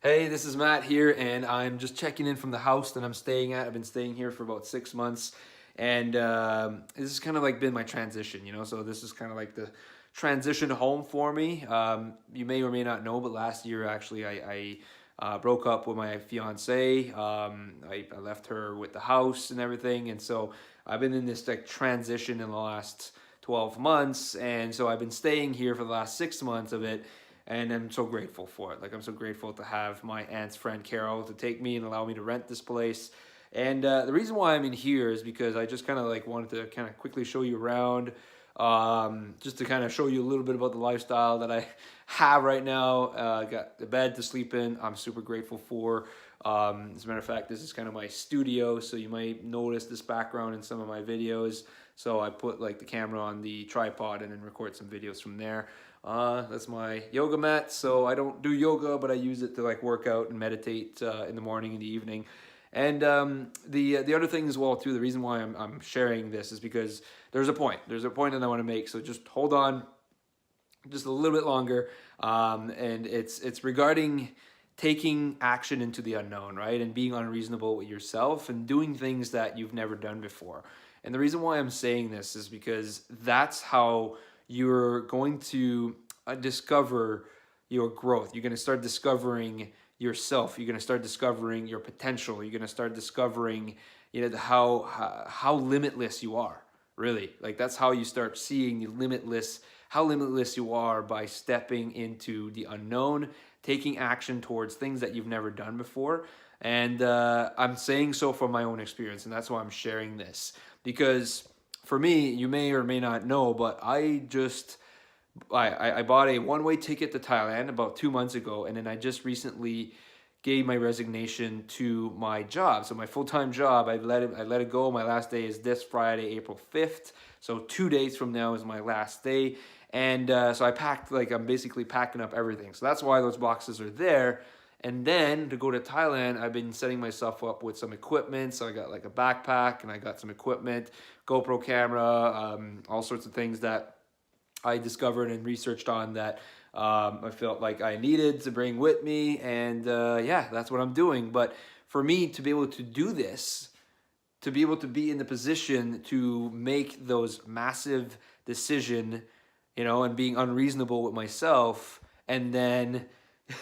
Hey, this is Matt here, and I'm just checking in from the house that I'm staying at. I've been staying here for about 6 months, and this has kind of like been my transition, So this is kind of like the transition home for me. You may or may not know, but last year actually I broke up with my fiance. I left her with the house and everything, and so I've been in this like transition in the last 12 months, and so I've been staying here for the last 6 months of it, and I'm so grateful for it. Like, I'm so grateful to have my aunt's friend Carol to take me and allow me to rent this place. And the reason why I'm in here is because I just kind of like wanted to kind of quickly show you around, just to kind of show you a little bit about the lifestyle that I have right now. Got the bed to sleep in. I'm super grateful for. As a matter of fact, this is kind of my studio, so you might notice this background in some of my videos. So I put like the camera on the tripod and then record some videos from there. That's my yoga mat. So I don't do yoga, but I use it to like work out and meditate in the morning and the evening. And the other thing as well too, the reason why I'm sharing this is because there's a point. There's a point that I want to make. So just hold on, just a little bit longer. And it's regarding taking action into the unknown, right? And being unreasonable with yourself and doing things that you've never done before. And the reason why I'm saying this is because that's how you're going to discover your growth. You're going to start discovering yourself. You're going to start discovering your potential. You're going to start discovering, how limitless you are. Really, like that's how you start seeing how limitless you are by stepping into the unknown, taking action towards things that you've never done before. And I'm saying so from my own experience, and that's why I'm sharing this. Because for me, you may or may not know, but I bought a one-way ticket to Thailand about 2 months ago, and then I just recently gave my resignation to my job. So my full-time job, I let it go. My last day is this Friday, April 5th. So 2 days from now is my last day. And so I packed, like I'm basically packing up everything. So that's why those boxes are there. And then to go to Thailand, I've been setting myself up with some equipment. So I got like a backpack and I got some equipment, GoPro camera, all sorts of things that I discovered and researched on that I felt like I needed to bring with me. And yeah, that's what I'm doing. But for me to be able to do this, to be able to be in the position to make those massive decision, and being unreasonable with myself, and then,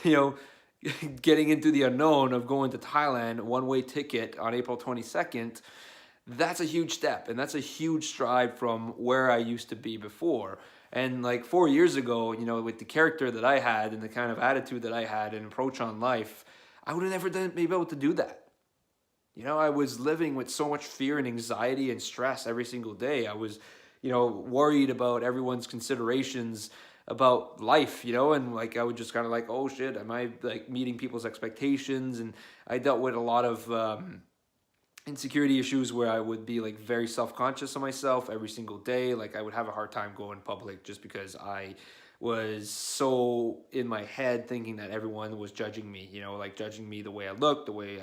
you know, getting into the unknown of going to Thailand, one-way ticket on April 22nd, that's a huge step, and that's a huge stride from where I used to be before. And like 4 years ago, with the character that I had and the kind of attitude that I had and approach on life, I would have never been able to do that. I was living with so much fear and anxiety and stress every single day. I was, worried about everyone's considerations about life, and like I would just kind of like, oh shit, am I like meeting people's expectations? And I dealt with a lot of insecurity issues where I would be like very self-conscious of myself every single day. Like I would have a hard time going public just because I was so in my head thinking that everyone was judging me, like judging me the way I looked, the way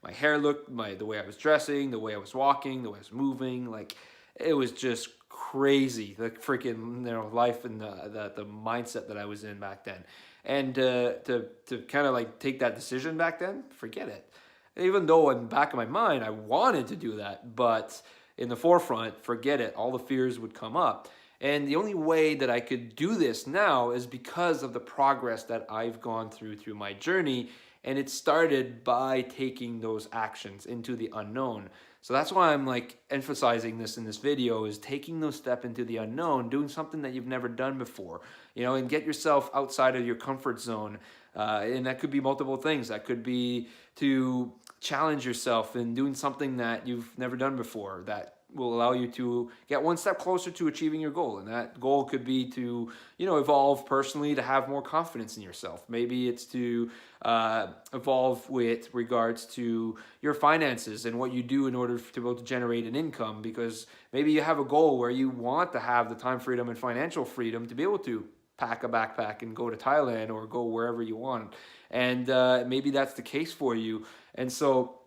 my hair looked, the way I was dressing, the way I was walking, the way I was moving. Like it was just crazy, the freaking life and the mindset that I was in back then. And to kind of like take that decision back then, forget it. Even though in the back of my mind I wanted to do that, but in the forefront, forget it. All the fears would come up. And the only way that I could do this now is because of the progress that I've gone through my journey. And it started by taking those actions into the unknown. So that's why I'm like emphasizing this in this video, is taking those steps into the unknown, doing something that you've never done before, and get yourself outside of your comfort zone. And that could be multiple things. That could be to challenge yourself in doing something that you've never done before that will allow you to get one step closer to achieving your goal. And that goal could be to, evolve personally, to have more confidence in yourself. Maybe it's to evolve with regards to your finances and what you do in order to be able to generate an income, because maybe you have a goal where you want to have the time freedom and financial freedom to be able to pack a backpack and go to Thailand or go wherever you want. And maybe that's the case for you. And so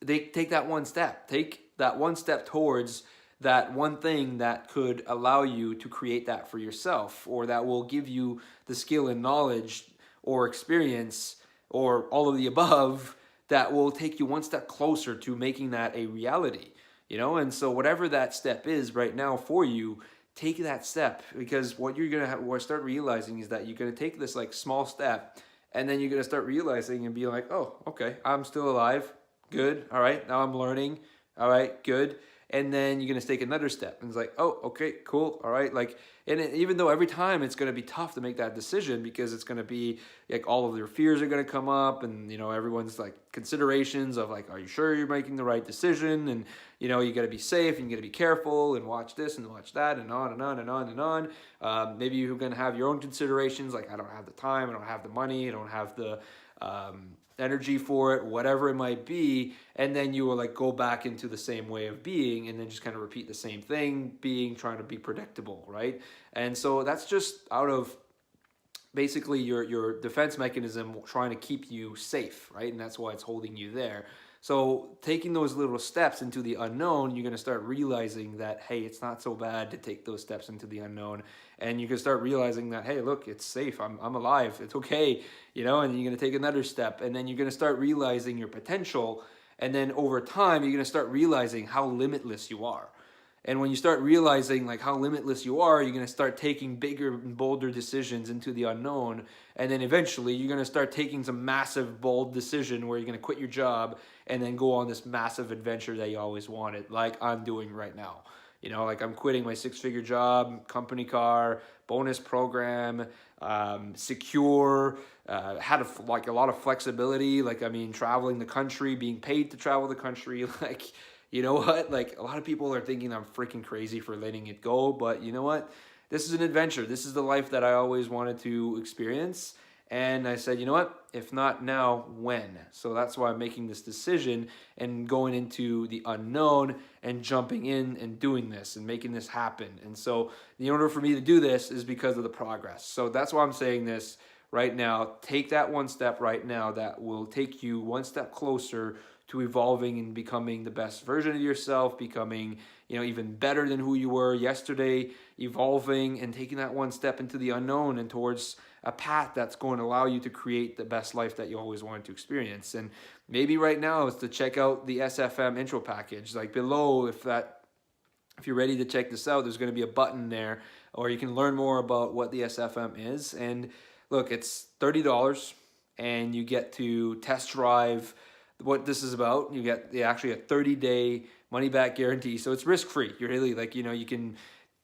they take that one step. Take that one step towards that one thing that could allow you to create that for yourself, or that will give you the skill and knowledge or experience or all of the above that will take you one step closer to making that a reality, And so whatever that step is right now for you, take that step, because what you're going to start realizing is that you're going to take this like small step, and then you're going to start realizing and be like, oh, okay, I'm still alive. Good. All right. Now I'm learning. All right. Good. And then you're going to take another step, and it's like, oh, okay, cool. All right. Like, and even though every time it's going to be tough to make that decision, because it's going to be like all of their fears are going to come up, and everyone's like considerations of like, are you sure you're making the right decision? And you got to be safe, and you got to be careful, and watch this and watch that, and on and on and on and on. Maybe you're going to have your own considerations, like I don't have the time, I don't have the money, I don't have the energy for it, whatever it might be, and then you will like go back into the same way of being, and then just kind of repeat the same thing, trying to be predictable, right? And so that's just out of basically your defense mechanism trying to keep you safe, right? And that's why it's holding you there. So taking those little steps into the unknown, you're going to start realizing that, hey, it's not so bad to take those steps into the unknown. And you can start realizing that, hey, look, it's safe. I'm alive. It's okay. And you're going to take another step. And then you're going to start realizing your potential. And then over time, you're going to start realizing how limitless you are. And when you start realizing like how limitless you are, you're going to start taking bigger and bolder decisions into the unknown. And then eventually you're going to start taking some massive, bold decision where you're going to quit your job and then go on this massive adventure that you always wanted, like I'm doing right now. Like I'm quitting my 6-figure job, company car, bonus program, secure, had a lot of flexibility. Like, I mean, traveling the country, being paid to travel the country, like, you know what? Like, a lot of people are thinking I'm freaking crazy for letting it go, but you know what? This is an adventure. This is the life that I always wanted to experience. And I said, you know what? If not now, when? So that's why I'm making this decision and going into the unknown and jumping in and doing this and making this happen. And so in order for me to do this is because of the progress. So that's why I'm saying this right now. Take that one step right now that will take you one step closer to evolving and becoming the best version of yourself, becoming, even better than who you were yesterday, evolving and taking that one step into the unknown and towards a path that's going to allow you to create the best life that you always wanted to experience. And maybe right now is to check out the SFM intro package. Like below, if you're ready to check this out, there's going to be a button there, or you can learn more about what the SFM is. And look, it's $30 and you get to test drive what this is about. You get actually a 30-day money-back guarantee, so it's risk-free. You're really like, you can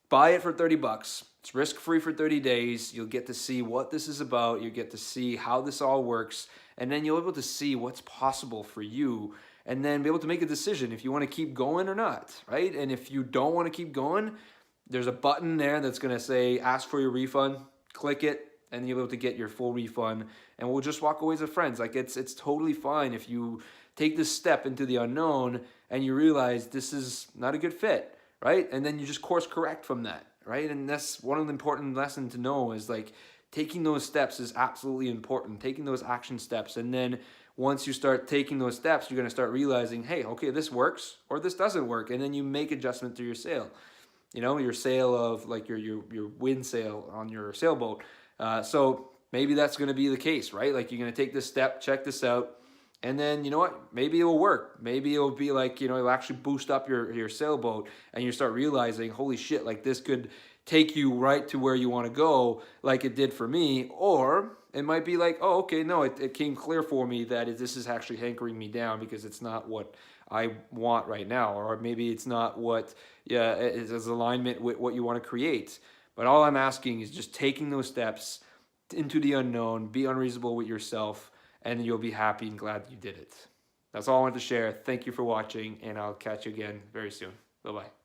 buy it for $30. It's risk-free for 30 days. You'll get to see what this is about. You get to see how this all works, and then you'll be able to see what's possible for you, and then be able to make a decision if you want to keep going or not, right? And if you don't want to keep going, there's a button there that's going to say ask for your refund. Click it, and you'll be able to get your full refund, and we'll just walk away as friends. Like it's totally fine if you take this step into the unknown and you realize this is not a good fit, right? And then you just course correct from that, right? And that's one of the important lessons to know is like taking those steps is absolutely important, taking those action steps. And then once you start taking those steps, you're going to start realizing, hey, okay, this works or this doesn't work. And then you make adjustment to your sail, your sail of like your wind sail on your sailboat. So maybe that's going to be the case, right? Like you're going to take this step, check this out, and then you know what? Maybe it will work. Maybe it'll be like, it'll actually boost up your sailboat, and you start realizing, holy shit, like this could take you right to where you want to go, like it did for me. Or it might be like, oh, okay, no, it came clear for me that this is actually hankering me down because it's not what I want right now, or maybe it's not what is alignment with what you want to create. But all I'm asking is just taking those steps into the unknown, be unreasonable with yourself, and you'll be happy and glad you did it. That's all I wanted to share. Thank you for watching, and I'll catch you again very soon. Bye-bye.